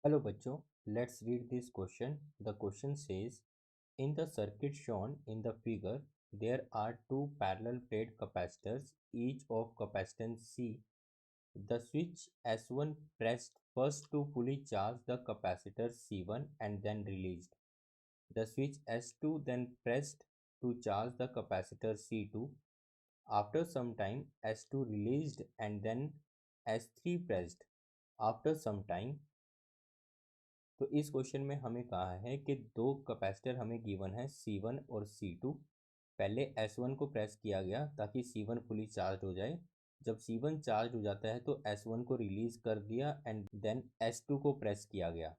Hello bachcho, let's read this question. The question says, in the circuit shown in the figure, there are two parallel plate capacitors, each of capacitance C. The switch S1 pressed first to fully charge the capacitor C1 and then released. The switch S2 then pressed to charge the capacitor C2. After some time, S2 released and then S3 pressed. After some time, तो इस question में हमें कहा है कि दो capacitor हमें given है C1 और C2। पहले S1 को प्रेस किया गया ताकि C1 फुली चार्ज हो जाए। जब C1 चार्ज हो जाता है तो S1 को रिलीज कर दिया एंड देन S2 को प्रेस किया गया।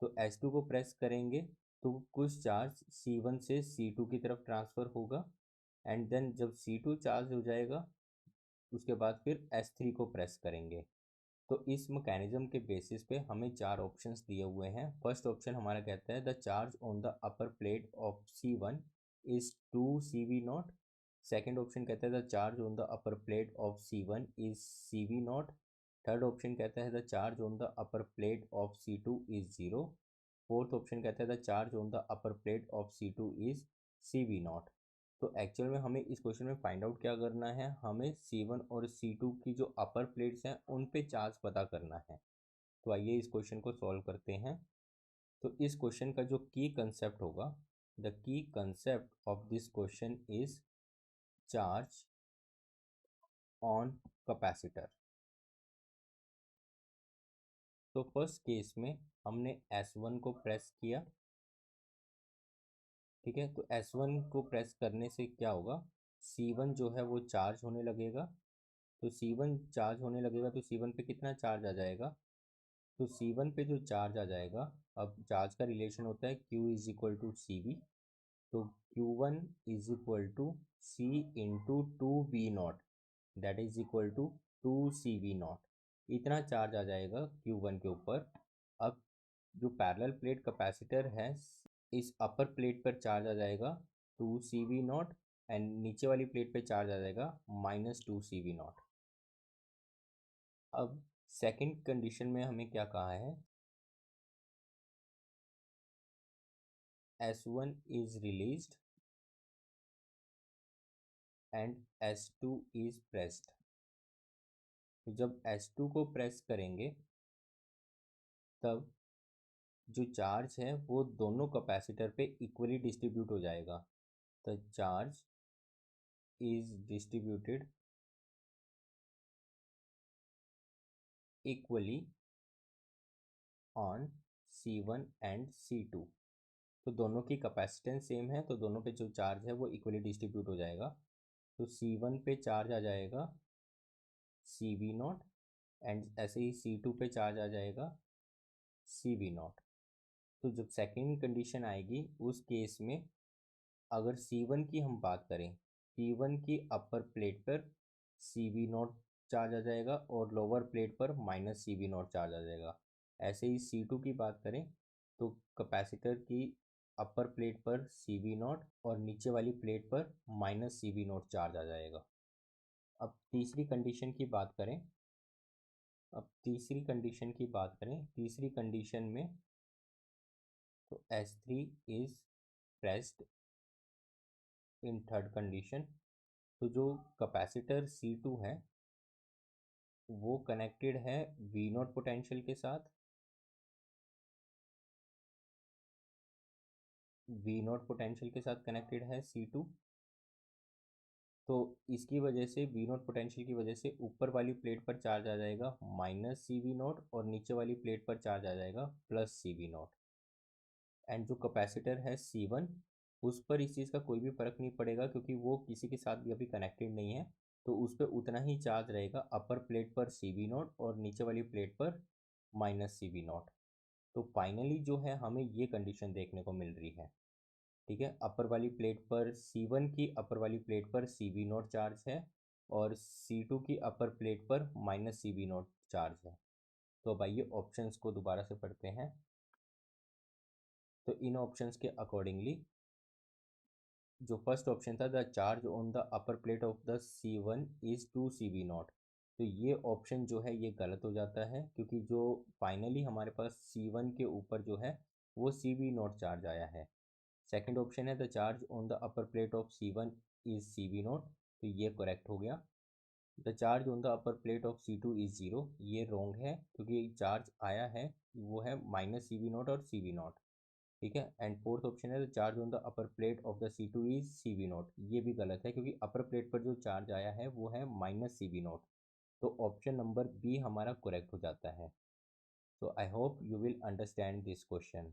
तो S2 को प्रेस करेंगे तो कुछ चार्ज C1 से C2 की तरफ ट्रांसफ़र होगा एंड देन जब C2 चार्ज हो जाएगा उसके बाद फिर S3 को प्रेस करेंगे। तो इस मैकेनिज्म के बेसिस पे हमें चार ऑप्शंस दिए हुए हैं। फर्स्ट ऑप्शन हमारा कहता है the charge on the upper plate of C1 is 2 CV0। Second option कहता है the charge on the upper plate of C1 is CV0। Third option कहता है the charge on the upper plate of C2 is 0। Fourth option कहता है the charge on the upper plate of C2 is CV0। तो actual में हमें इस question में find out क्या करना है, हमें C1 और C2 की जो अपर प्लेट्स हैं उन पे चार्ज पता करना है। तो आइए इस क्वेश्चन को सॉल्व करते हैं। तो इस क्वेश्चन का जो की कंसेप्ट होगा, the key concept of this question is charge on capacitor. तो फर्स्ट केस में हमने S1 को प्रेस किया, ठीक है। तो S1 को प्रेस करने से क्या होगा, C1 जो है वो चार्ज होने लगेगा। तो C1 चार्ज होने लगेगा तो C1 पे कितना चार्ज आ जाएगा, तो C1 पे जो चार्ज आ जाएगा, अब चार्ज का रिलेशन होता है Q is equal to CV। तो Q1 is equal to C into 2V0 that is equal to 2CV0। इतना चार्ज आ जाएगा Q1 के ऊपर। अब जो पैरेलल प्लेट कैपेसिटर है, इस अपर प्लेट पर चार्ज आ जाएगा 2CV0 एंड नीचे वाली प्लेट पे चार्ज आ जाएगा -2CV0। अब सेकंड कंडीशन में हमें क्या कहा है, S1 is released and S2 is pressed। तो जब S2 को प्रेस करेंगे तब जो चार्ज है वो दोनों कैपेसिटर पे इक्वली डिस्ट्रीब्यूट हो जाएगा। The charge is distributed equally on C1 and C2। तो दोनों की कैपेसिटेंस सेम है तो दोनों पे जो चार्ज है वो इक्वली डिस्ट्रीब्यूट हो जाएगा। तो C1 पे चार्ज आ जाएगा CV0 एंड ऐसे ही C2 पे चार्ज आ जाएगा CV0। तो जब सेकेंड कंडीशन आएगी उस केस में अगर C1 की हम बात करें, C1 की अपर प्लेट पर CV0 चार्ज आ जाएगा और लोअर प्लेट पर -CV0 चार्ज आ जाएगा। ऐसे ही C2 की बात करें तो कैपेसिटर की अपर प्लेट पर CV0 और नीचे वाली प्लेट पर -CV0 चार्ज आ जाएगा। अब तीसरी कंडीशन की बात करें, तीसरी कंडीशन में तो S3 is pressed in third condition. तो जो कैपेसिटर C2 है वो कनेक्टेड है V0 पोटेंशियल के साथ, कनेक्टेड है C2। तो इसकी वजह से V0 पोटेंशियल की वजह से ऊपर वाली प्लेट पर चार्ज आ जाएगा -CV0 और नीचे वाली प्लेट पर चार्ज आ जाएगा +CV0। एंड जो कैपेसिटर है C1 उस पर इस चीज़ का कोई भी फ़र्क नहीं पड़ेगा क्योंकि वो किसी के साथ भी अभी कनेक्टेड नहीं है। तो उस पर उतना ही चार्ज रहेगा अपर प्लेट पर CV0 और नीचे वाली प्लेट पर -CV0। तो फाइनली जो है हमें ये कंडीशन देखने को मिल रही है, ठीक है। अपर वाली प्लेट पर C1 की अपर वाली प्लेट पर CV0 चार्ज है और C2 की अपर प्लेट पर -CV0 चार्ज है। तो अब आइए ऑप्शंस को दोबारा से पढ़ते हैं। तो इन ऑप्शंस के अकॉर्डिंगली जो फर्स्ट ऑप्शन था the charge on the upper plate of the C1 is 2CV0। तो ये ऑप्शन जो है ये गलत हो जाता है, क्योंकि जो फाइनली हमारे पास C1 के ऊपर जो है वो CV0 चार्ज आया है। सेकंड ऑप्शन है the charge on the upper plate of C1 is CV0, तो ये करेक्ट हो गया। The charge on the upper plate of C2 is zero, ये रॉन्ग है, क्योंकि चार्ज आया है वो है -CV0 और CV0। ठीक है। एंड फोर्थ ऑप्शन है the charge on the upper plate of the C2 is CV0, ये भी गलत है, क्योंकि अपर प्लेट पर जो चार्ज आया है वो है -CV0। तो ऑप्शन नंबर बी हमारा करेक्ट हो जाता है। So I hope you will understand this question.